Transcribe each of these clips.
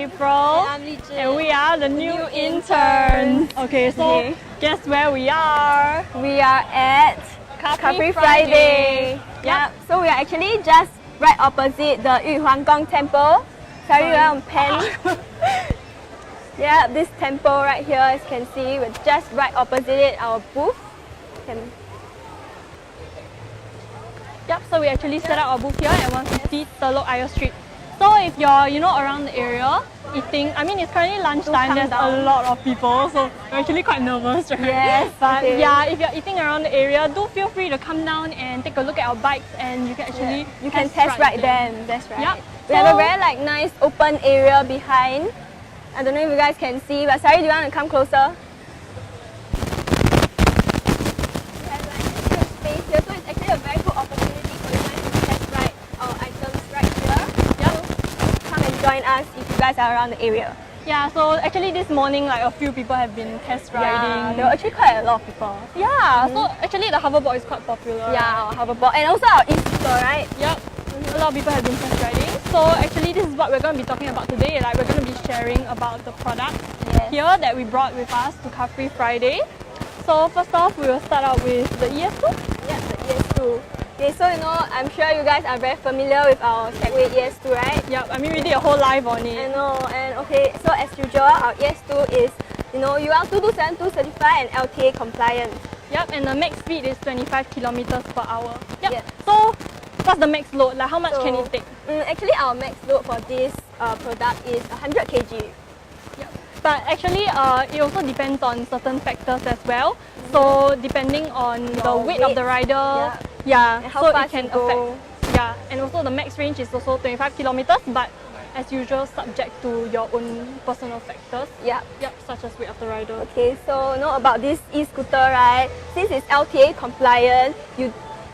April. And I'm Li And we are the new interns. Okay, so guess where we are? We are at Capri Friday. Yep. So we are actually just right opposite the Yuhuanggang Temple. Sorry, we're on pen. Yeah, this temple right here, as you can see, we're just right opposite it, our booth. Yep, so we actually set up our booth here at 150 Telok Ayer Street. So if you're, around the area eating, it's currently lunchtime, there's a lot of people, so we're actually quite nervous, right? Yes, but yeah, if you're eating around the area, do feel free to come down and take a look at our bikes, and you can actually test ride them. That's right. Yep. We have a very nice open area behind. I don't know if you guys can see, but sorry, do you want to come closer? We have this space here, so it's actually a very good opportunity for you guys to test ride our items right here. Yep. So come and join us if you guys are around the area. Yeah, so actually this morning, a few people have been test riding. Yeah, there were actually quite a lot of people. Yeah, so actually the hoverboard is quite popular. Yeah, our hoverboard, and also our e-scooter, right? Yep. A lot of people have been test riding. So actually this is what we're going to be talking about today. We're going to be sharing about the products here that we brought with us to Capri Friday. So first off, we will start out with the ES2. Yeah, the ES2. Okay, so I'm sure you guys are very familiar with our Segway ES2, right? Yep, we did a whole live on it. I know, and okay, so as usual, our ES2 is, UL 2272 certified and LTA compliant. Yep, and the max speed is 25 kilometers per hour. Yep. Yeah. So what's the max load? How much can it take? Actually, our max load for this product is 100 kg. Yep. But actually, it also depends on certain factors as well. So depending on the weight of the rider, and how fast it can you go. affect. Yeah, and also the max range is also 25 kilometers, but as usual, subject to your own personal factors. Yeah. Yep, such as weight of the rider. Okay, so about this e-scooter, right? Since it's LTA compliant,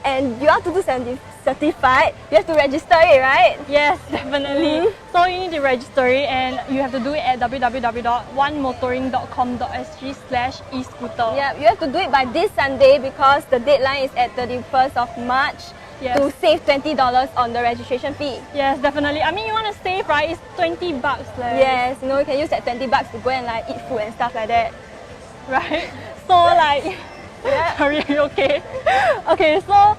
and you are 2270 certified, you have to register it, right? Yes, definitely. So you need to register it, and you have to do it at www.onemotoring.com.sg/e-scooter. Yeah, you have to do it by this Sunday because the deadline is at 31st of March to save $20 on the registration fee. Yes, definitely. You want to save, right? It's $20. Yes, you can use that $20 to go and eat food and stuff like that. Right? So are you okay? Okay, so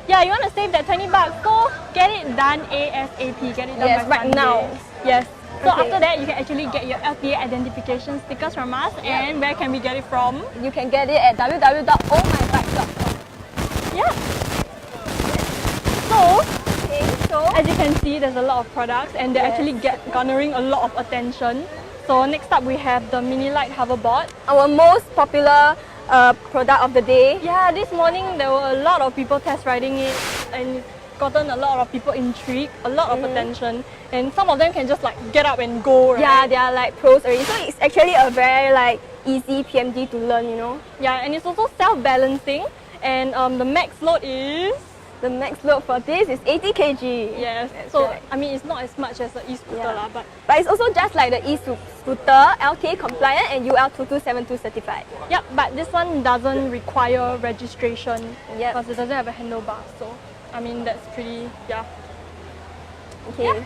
yeah, you want to save that $20, so get it done ASAP. Get it done by right Sunday. now. Yes. So after that, you can actually get your LTA identification stickers from us. And where can we get it from? You can get it at www.ohmybike.com. Yeah. So as you can see, there's a lot of products, and they're actually garnering a lot of attention. So next up, we have the Mini Light hoverboard, our most popular product of the day. Yeah, this morning there were a lot of people test riding it, and gotten a lot of people intrigued, a lot of attention, and some of them can just get up and go, right? Yeah, they are pros already. So it's actually a very easy PMD to learn, Yeah, and it's also self-balancing, and the max load is... The max load for this is 80 kg. Yes, so it's not as much as the e-scooter, but it's also just like the e-scooter, LTA compliant and UL 2272 certified. Yep, but this one doesn't require registration because it doesn't have a handlebar. So, that's pretty, Okay,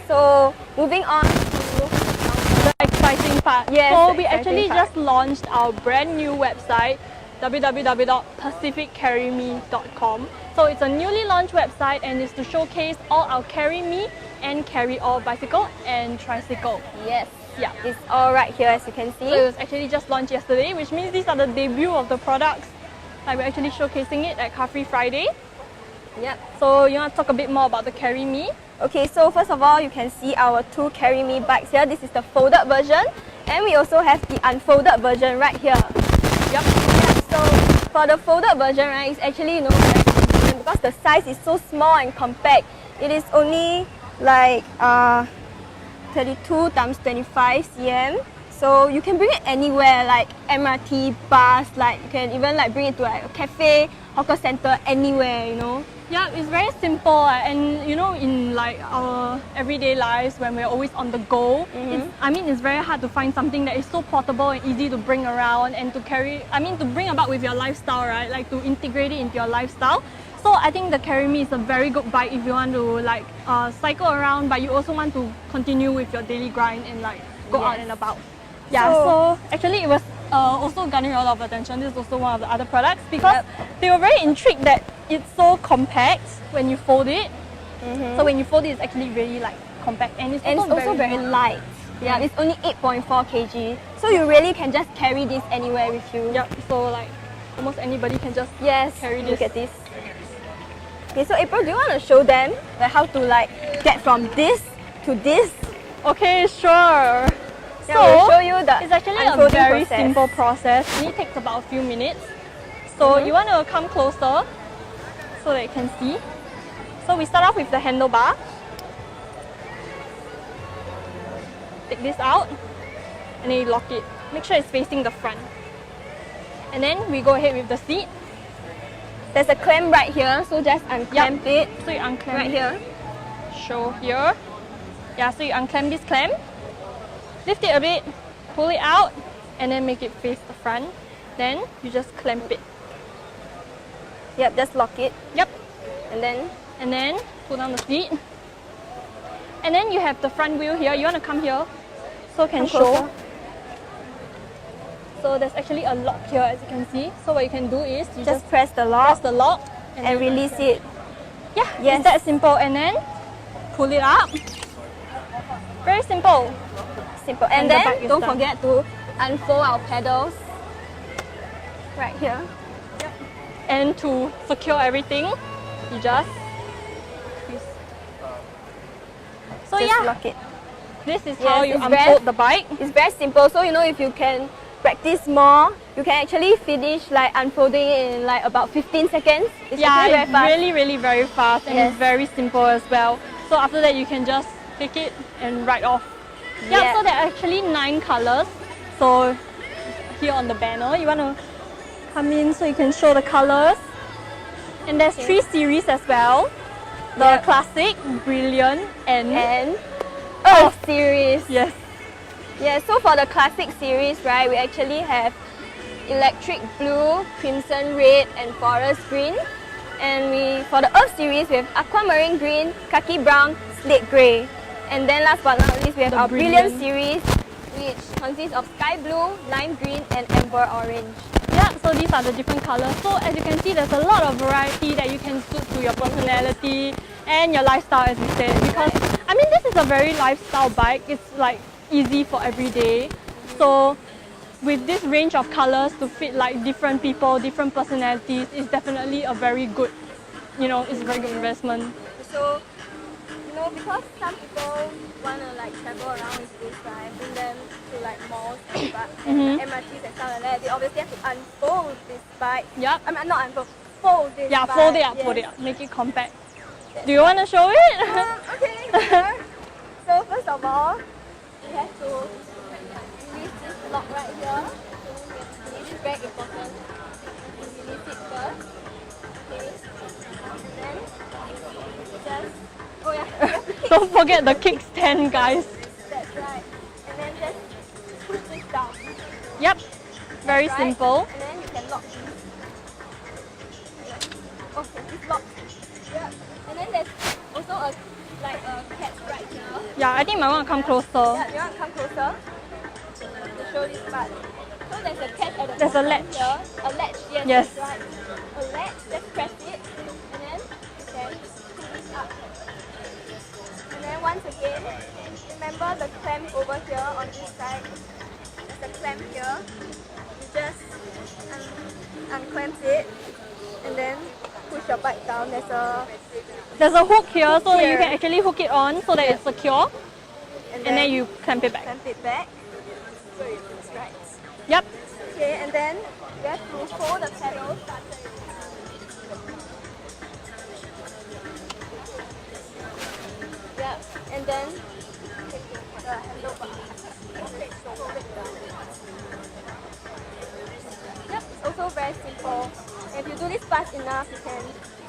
so moving on to the exciting part. Yes, so we actually just launched our brand new website, www.pacificcarryme.com. So it's a newly launched website, and it's to showcase all our CarryMe and CarryAll bicycle and tricycle. Yes. Yeah. It's all right here, as you can see. So it was actually just launched yesterday, which means these are the debut of the products. We're actually showcasing it at Capri Friday. Yep. So you want to talk a bit more about the CarryMe? Okay, so first of all, you can see our two CarryMe bikes here. This is the folded version, and we also have the unfolded version right here. Yep. So for the folded version, right, it's actually very convenient because the size is so small and compact. It is only 32 times 25 cm. So you can bring it anywhere, like MRT, bus, you can even bring it to a cafe, hawker center, anywhere, Yeah, it's very simple, and in our everyday lives when we're always on the go, it's very hard to find something that is so portable and easy to bring around and to carry, to bring about with your lifestyle, right? To integrate it into your lifestyle. So I think the CarryMe is a very good bike if you want to like cycle around, but you also want to continue with your daily grind and like go out and about. Yeah, so actually it was also garnering a lot of attention. This is also one of the other products because they were very intrigued that it's so compact when you fold it. So when you fold it, it's actually really like compact and it's also very light. Yeah, it's only 8.4 kg. So you really can just carry this anywhere with you. Yep, so like almost anybody can just carry this. Look at this. Okay, so April, do you want to show them like how to like get from this to this? Okay, sure. So we'll show you the it's actually a very simple process. It only takes about a few minutes. So you want to come closer so that you can see. So we start off with the handlebar. Take this out and then you lock it. Make sure it's facing the front. And then we go ahead with the seat. There's a clamp right here, so just unclamp it. So you unclamp right here. Show here. Yeah, so you unclamp this clamp. Lift it a bit, pull it out, and then make it face the front. Then you just clamp it. Yep, just lock it. Yep. And then pull down the seat. And then you have the front wheel here. You want to come here so can show. So there's actually a lock here, as you can see. So what you can do is you just press the lock, and release it. Yeah, it's that simple. And then pull it up. Very simple. And then don't forget to unfold our pedals right here. Yep. And to secure everything, you just use. So lock it. This is how you unfold the bike. It's very simple. So you know, if you can practice more, you can actually finish like unfolding it in like about 15 seconds. It's really very fast and it's very simple as well. So after that you can just take it and ride off. Yeah, so there are actually 9 colors. So here on the banner, you want to come in so you can show the colors. And there's 3 series as well. The Classic, Brilliant and Earth series. Yes. Yeah, so for the Classic series, right, we actually have Electric Blue, Crimson Red and Forest Green. And for the Earth series, we have Aquamarine Green, Khaki Brown, Slate Grey. And then last but not least, we have our Brilliant series, which consists of Sky Blue, Lime Green and Amber Orange. Yeah, so these are the different colors. So as you can see, there's a lot of variety that you can suit to your personality and your lifestyle, as we said. Because, I mean, this is a very lifestyle bike. It's like easy for every day. So with this range of colors to fit like different people, different personalities, is definitely a very good, it's a very good investment. So, because some people want to like travel around with this, right, bring them to like malls and MRTs and stuff like that, they obviously have to unfold this bike. Yep. I mean, not unfold, fold this bike. Fold it up, make it compact. Do you want to show it? Okay, sure. So first of all, we have to release this lock right here. So this is very important. Release it first. Okay. And then just don't forget the kickstand, guys. That's right. And then just push this down. Yep. Very simple. And then you can lock this. Okay, it's locked. Yep. And then there's also a catch right here. Yeah, I think I want to come closer. Yeah, you want to come closer to show this part. So there's a catch at the There's a latch. Here. A latch, yes. That's right. A latch, just press it. And then you can pull this up. And then once again, remember the clamp over here on this side. There's a clamp here. You just unclamp it and then push your bike down. There's a hook here so that you can actually hook it on so that it's secure. And then you clamp it back. Clamp it back. So it's right. Yep. Okay, and then you have to hold the pedals. Yeah, and then take the handlebar. Hold it down. Yep, it's also very simple. If you do this fast enough, you can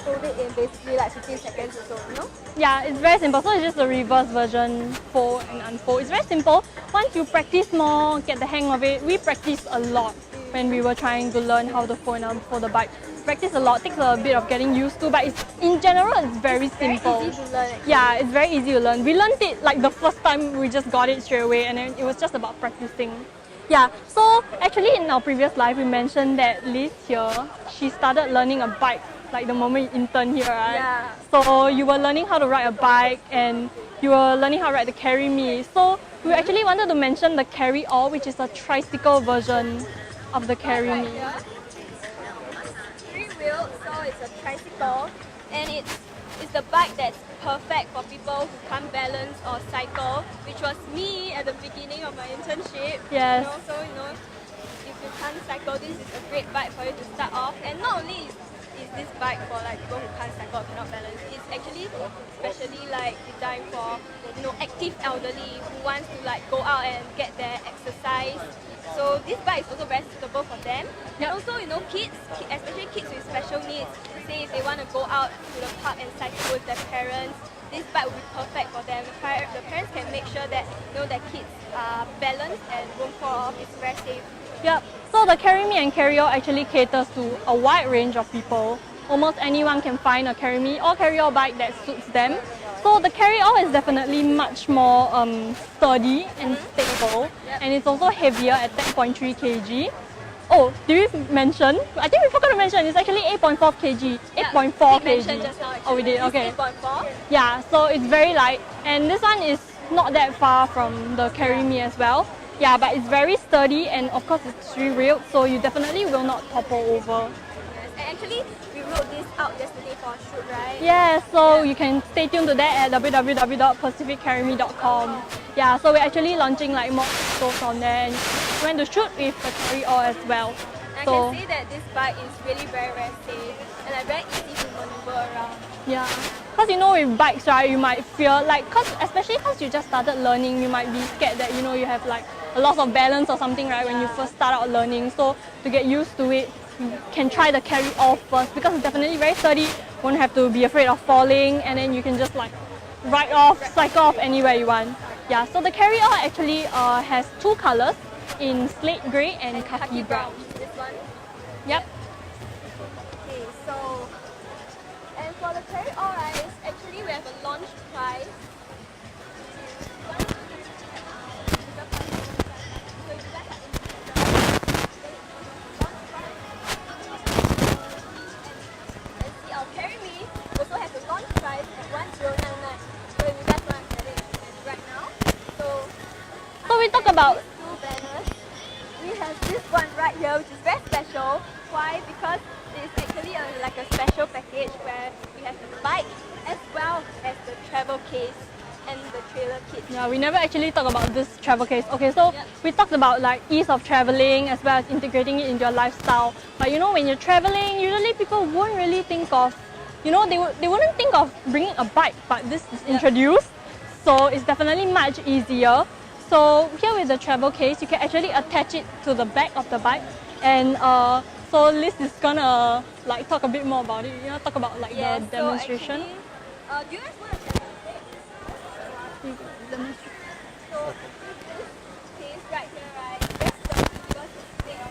hold it in basically like 15 seconds or so, Yeah, it's very simple. So it's just the reverse version, fold and unfold. It's very simple. Once you practice more, get the hang of it. We practiced a lot when we were trying to learn how to fold and unfold the bike. practice a lot, takes a bit of getting used to, but in general it's very simple. Very easy to learn. Yeah, it's very easy to learn. We learned it like the first time, we just got it straight away, and then it was just about practicing. Yeah, so actually in our previous live we mentioned that Liz here, she started learning a bike like the moment you interned here, right? Yeah. So you were learning how to ride a bike and you were learning how to ride the CarryMe. So we actually wanted to mention the CarryAll, which is a tricycle version of the CarryMe. 3-wheel, so it's a tricycle, and it's the bike that's perfect for people who can't balance or cycle, which was me at the beginning of my internship. Yes. So if you can't cycle, this is a great bike for you to start off. And not only is this bike for like people who can't cycle or cannot balance, it's actually especially like designed for active elderly who wants to like go out and get their exercise. So this bike is also very suitable for them. And also, kids, especially kids with special needs, say if they want to go out to the park and cycle with their parents, this bike will be perfect for them. The parents can make sure that their kids are balanced and won't fall off. It's very safe. Yep. So the CarryMe and CarryAll actually caters to a wide range of people. Almost anyone can find a CarryMe or CarryAll bike that suits them. So the CarryAll is definitely much more sturdy and stable, and it's also heavier at 10.3 kg. Oh, did we mention? I think we forgot to mention, it's actually 8.4 kg. 8.4 kg. Oh, we did, okay. 8.4. Yeah, so it's very light, and this one is not that far from the CarryMe as well. Yeah, but it's very sturdy, and of course it's 3-wheeled, so you definitely will not topple over. Yes, and actually we wrote this out yesterday for a shoot, right? Yeah, so you can stay tuned to that at www.pacificcarryme.com. Yeah, so we're actually launching like more episodes on there, and we went to shoot with the CarryAll as well. And So I can see that this bike is really very, very safe and like very easy to maneuver around. yeah, because with bikes, right, you might feel like, especially because you just started learning, you might be scared that you have like a loss of balance or something, right, when you first start out learning. So to get used to it, you can try the CarryAll first because it's definitely very sturdy. Won't have to be afraid of falling, and then you can just like ride off, cycle off anywhere you want. Yeah, so the CarryAll actually has 2 colors in slate grey and khaki brown. This one. Yep. Okay, so and for the CarryAll, right, actually we have a launch price. Our CarryMe also has a launch price at 1099. So if you guys want to get it right now, So we talk about 2 banners. We have this one right here, which is very special. Why? Because it's actually like a special package where we have the bike as well as the travel case and the trailer kit. Yeah, we never actually talked about this travel case. Okay, so we talked about like ease of traveling as well as integrating it into your lifestyle. But when you're traveling, usually people won't really think of, they wouldn't think of bringing a bike, but this is introduced. So it's definitely much easier. So here with the travel case, you can actually attach it to the back of the bike, and so Liz is gonna like talk a bit more about it. Talk about like the demonstration. So actually, do you guys want to demonstrate? So this case right here, right? That's the because it's big of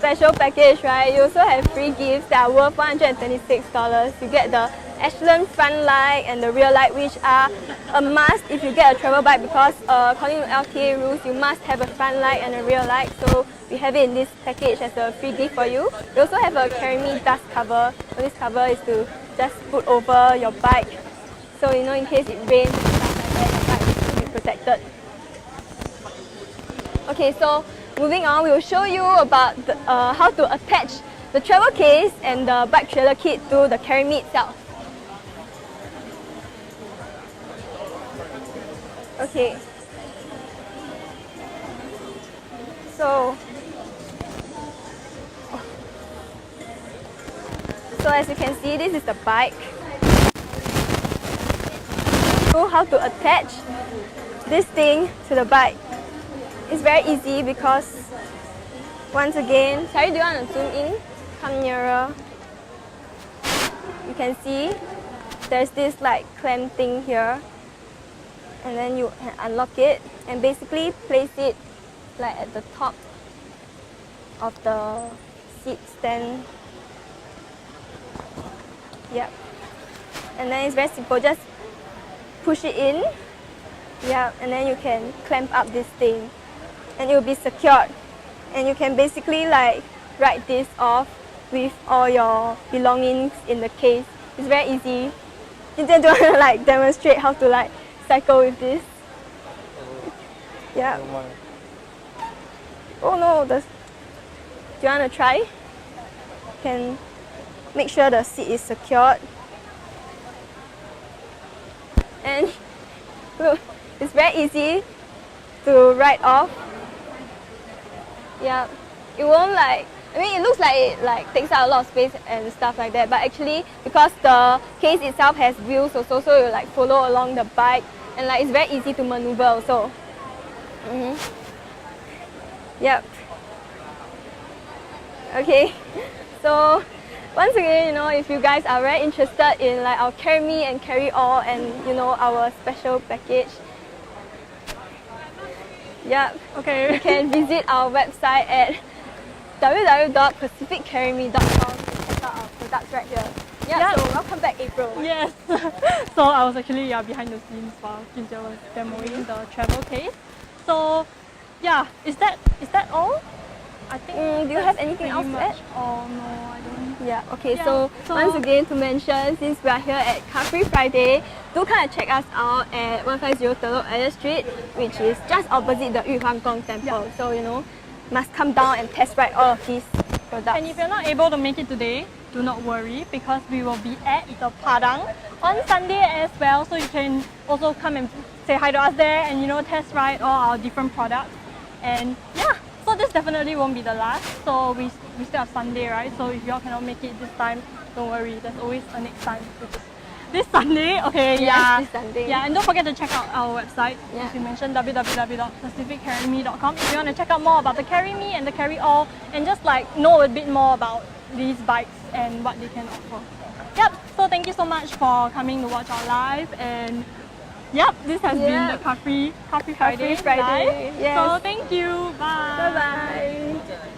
special package, right, you also have free gifts that are worth $126. You get the Ashland front light and the rear light, which are a must if you get a travel bike, because according to LTA rules, you must have a front light and a rear light. So we have it in this package as a free gift for you. We also have a CarryMe dust cover. So this cover is to just put over your bike. So you know, in case it rains and stuff like that, your bike will be protected. Okay, so moving on, we will show you about how to attach the travel case and the bike trailer kit to the CarryMe itself. Okay. So as you can see, this is the bike. So how to attach this thing to the bike. It's very easy because, once again, sorry, do you want to zoom in? Come nearer. You can see there's this like clamp thing here, and then you can unlock it and basically place it like at the top of the seat stand. Yep. And then it's very simple, just push it in. Yep, and then you can clamp up this thing and it will be secured. And you can basically like write this off with all your belongings in the case. It's very easy. You just want to like demonstrate how to like cycle with this. Yeah. Oh no, do you want to try? You can make sure the seat is secured. And look, it's very easy to write off. Yeah, it won't like, I mean, it looks like it like takes out a lot of space and stuff like that, but actually because the case itself has wheels also, so you like follow along the bike, and like it's very easy to maneuver also. Yep. Okay, so once again, you know, if you guys are very interested in like our CarryMe and CarryAll and you know our special package, yep, Okay. you can visit our website at www.pacificcarryme.com and check out our products right here. Yeah, so welcome back, April. Yes. So I was actually behind the scenes while Kinja was demoing the travel case. So yeah, is that all? I think. Do you have anything else to add? Oh no, I don't. Yeah, okay, Yeah, so so once again to mention, since we are here at Car Free Friday, do come and check us out at 150 Telok Ayer Street, which is just opposite the Yu Huang Gong Temple. Yeah. So, you know, must come down and test ride all of these products. And if you're not able to make it today, do not worry, because we will be at the Padang on Sunday as well. So you can also come and say hi to us there and you know test ride all our different products. And yeah, so this definitely won't be the last. So we still have Sunday, right? So if y'all cannot make it this time, don't worry. There's always a next time, which is this Sunday. Okay, Yes, yeah. this Sunday. Yeah, and don't forget to check out our website. Yeah. As you mentioned, www.pacificcarryme.com. If you want to check out more about the CarryMe and the CarryAll and just like know a bit more about these bikes and what they can offer. Yep, so thank you so much for coming to watch our live, and yep, this has been the Car Free Friday. Friday. Live. Yes. So thank you. Bye. Bye-bye.